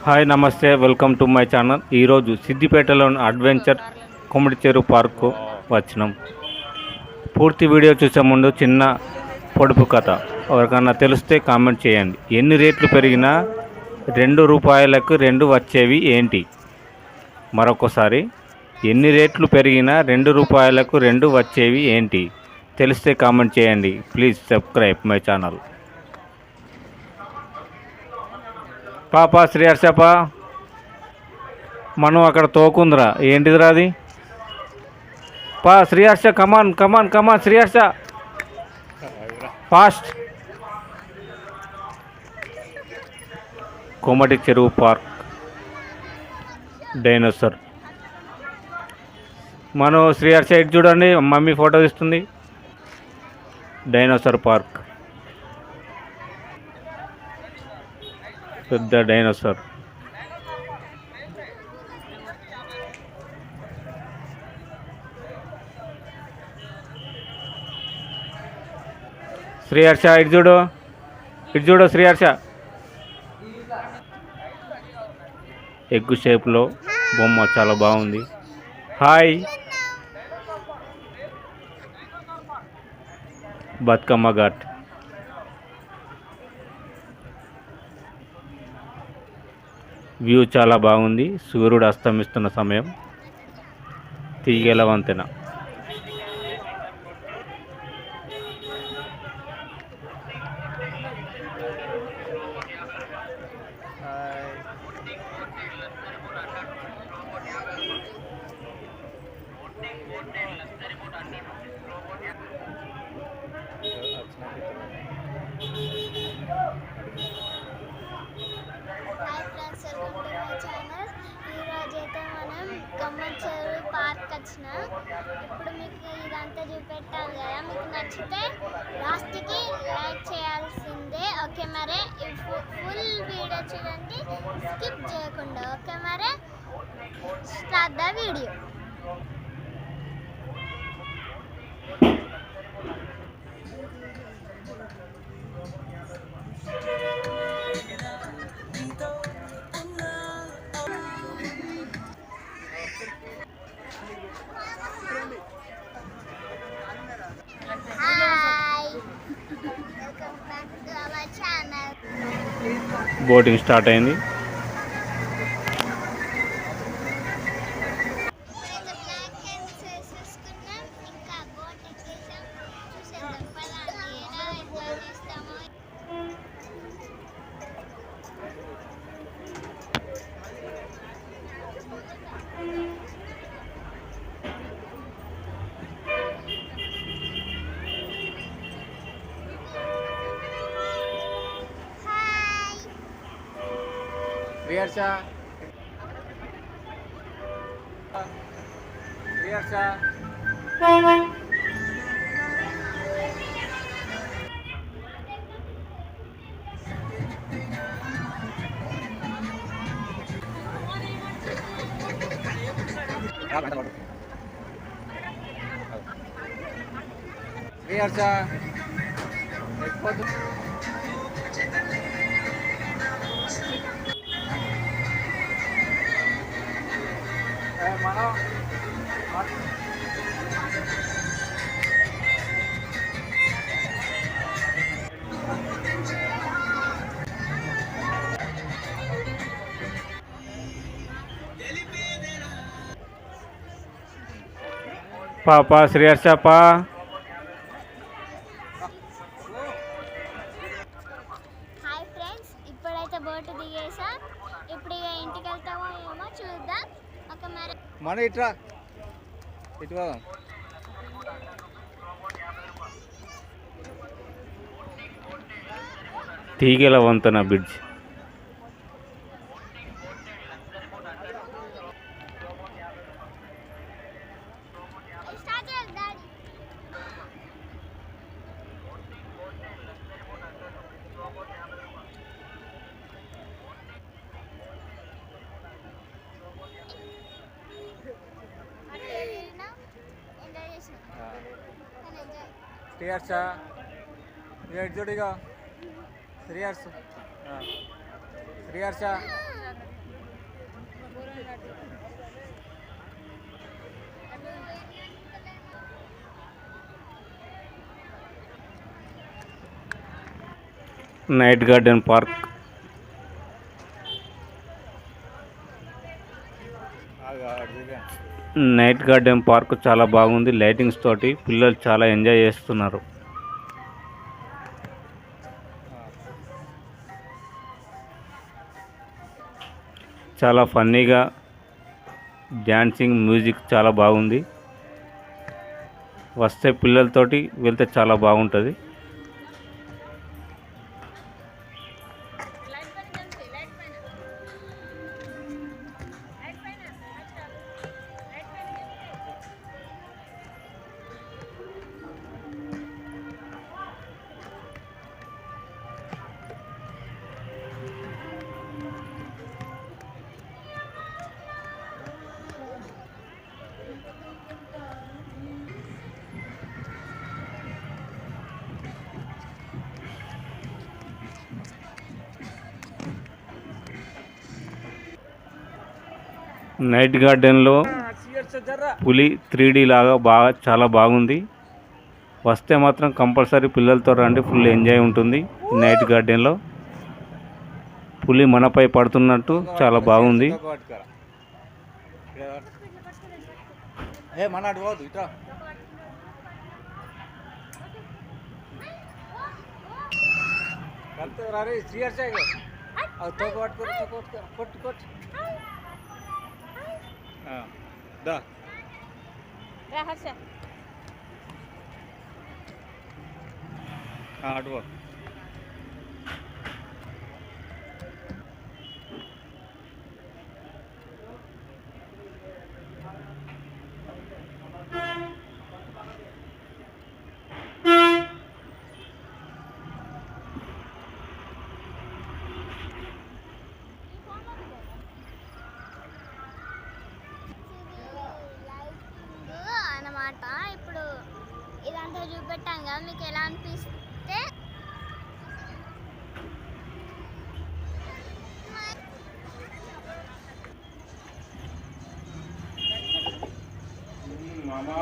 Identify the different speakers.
Speaker 1: Hi నమస్తే welcome to my channel. ఈరోజు సిద్దిపేటలోని adventure కొమిడి చెరువు పార్కు వచ్చినాం. పూర్తి వీడియో చూసే ముందు చిన్న పొడుపు కథ ఎవరికన్నా తెలిస్తే కామెంట్ చేయండి. ఎన్ని రేట్లు పెరిగినా ₹2కు 2 వచ్చేవి ఏంటి? మరొకసారి, ఎన్ని రేట్లు పెరిగినా ₹2కు 2 వచ్చేవి ఏంటి? తెలిస్తే కామెంట్ చేయండి. Please subscribe my channel. పాపా శ్రీహర్షపా, మనం అక్కడ తోకుందిరా, ఏంటిదిరా అది? పా శ్రీహర్ష, కమాన్ కమాన్ కమాన్ శ్రీహర్ష, ఫాస్ట్. కొమటి చెరువు పార్క్ డైనోసార్. మనం శ్రీహర్ష ఇటు చూడండి, మమ్మీ ఫోటో తీస్తుంది. డైనోసార్ పార్క్, పెద్ద డైనోసార్. శ్రీహర్ష ఇటు చూడు, ఇటు చూడు శ్రీహర్ష. ఎగ్గు షేప్లో బొమ్మ చాలా బాగుంది. హాయ్. బతుకమ్మ ఘాట్. వ్యూ చాలా బాగుంది. సూర్యుడు అస్తమిస్తున్న సమయం. తీగల వంతెన.
Speaker 2: ఈరోజైతే మనం కొమ్మచ్చేరు పార్క్ వచ్చిన. ఇప్పుడు మీకు ఇదంతా చూపెట్టాలి కదా, మీకు నచ్చితే లాస్ట్కి లైక్ చేయాల్సిందే. ఓకే మరే, ఫుల్ వీడియో చూడండి, స్కిప్ చేయకుండా. ఓకే మరే, start the video.
Speaker 1: Boating start అయింది.
Speaker 3: శ్రీహర్ష, శ్రీహర్ష, శ్రీహర్ష ఎక్కిపోతుంది. మనం
Speaker 1: పాపా శ్రీహర్ష పా.
Speaker 2: హాయ్ ఫ్రెండ్స్, ఇప్పుడైతే బోటు దిగేసా. ఇప్పుడు ఇక ఇంటికి వెళ్తామో ఏమో చూద్దాం. ఒక మరి
Speaker 3: మనం ఇట్రా, ఇటు పోదాం.
Speaker 1: తీగల వంతెన బ్రిడ్జ్.
Speaker 2: స్టార్ట్ చేయాలి డాడీ.
Speaker 3: శ్రీహర్ష ఇటు చూడు, ఇక Sriharsha, Sriharsha
Speaker 1: night garden park. Night garden park చాలా బాగుంది. లైటింగ్స్ తోటి పిల్లలు చాలా ఎంజాయ్ చేస్తున్నారు. చాలా ఫన్నీగా డ్యాన్సింగ్, మ్యూజిక్ చాలా బాగుంది. వస్తే పిల్లలతోటి వెళ్తే చాలా బాగుంటుంది. నైట్ గార్డెన్లో పులి 3D లాగా చాలా బాగుంది. వస్తే మాత్రం కంపల్సరీ పిల్లలతో రండి. ఫుల్ ఎంజాయ్ ఉంటుంది. నైట్ గార్డెన్లో పులి మనపై పడుతున్నట్టు చాలా బాగుంది.
Speaker 3: అటు
Speaker 2: అన్నమాట. ఇప్పుడు ఇదంతా చూపెట్టాం కదా, మీకు ఎలా అనిపిస్తే
Speaker 1: మామా